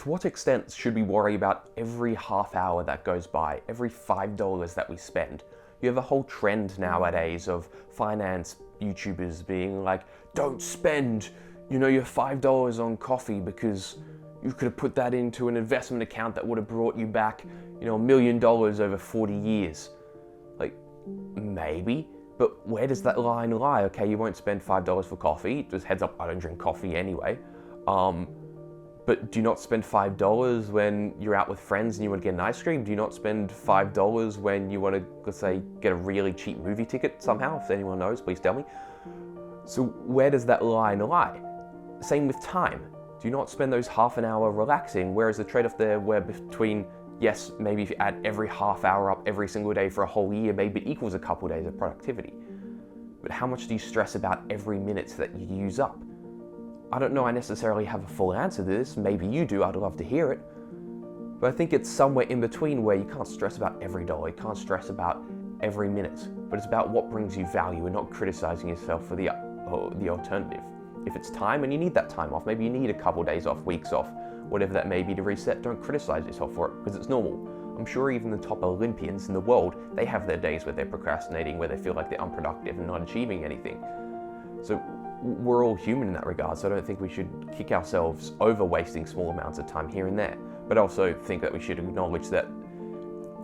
to what extent should we worry about every half hour that goes by, every $5 that we spend? You have a whole trend nowadays of finance YouTubers being like, don't spend, your $5 on coffee because you could have put that into an investment account that would have brought you back, $1 million over 40 years. Like, maybe, but where does that line lie? Okay, you won't spend $5 for coffee. Just heads up, I don't drink coffee anyway. But do you not spend $5 when you're out with friends and you want to get an ice cream? Do you not spend $5 when you want to, let's say, get a really cheap movie ticket somehow? If anyone knows, please tell me. So where does that line lie? Same with time. Do you not spend those half an hour relaxing? Where is the trade-off there where between, yes, maybe if you add every half hour up every single day for a whole year, maybe it equals a couple days of productivity. But how much do you stress about every minute that you use up? I don't know I necessarily have a full answer to this. Maybe you do, I'd love to hear it. But I think it's somewhere in between where you can't stress about every dollar, you can't stress about every minute, but it's about what brings you value and not criticizing yourself for the alternative. If it's time and you need that time off, maybe you need a couple days off, weeks off, whatever that may be to reset, don't criticize yourself for it because it's normal. I'm sure even the top Olympians in the world, they have their days where they're procrastinating, where they feel like they're unproductive and not achieving anything. So we're all human in that regard, so I don't think we should kick ourselves over wasting small amounts of time here and there. But I also think that we should acknowledge that,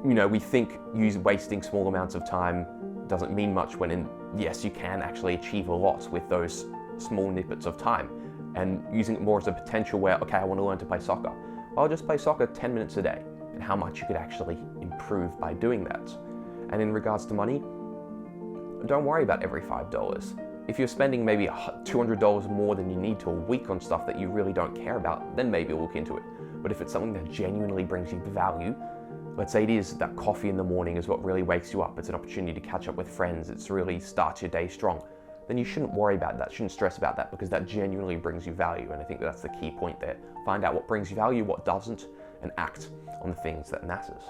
we think wasting small amounts of time doesn't mean much when yes, you can actually achieve a lot with those small snippets of time. And using it more as a potential where, okay, I want to learn to play soccer. Well, I'll just play soccer 10 minutes a day, and how much you could actually improve by doing that. And in regards to money, don't worry about every $5. If you're spending maybe $200 more than you need to a week on stuff that you really don't care about, then maybe look into it. But if it's something that genuinely brings you value, let's say it is that coffee in the morning is what really wakes you up, it's an opportunity to catch up with friends, it's really starts your day strong, then you shouldn't worry about that, shouldn't stress about that, because that genuinely brings you value. And I think that's the key point there. Find out what brings you value, what doesn't, and act on the things that matters.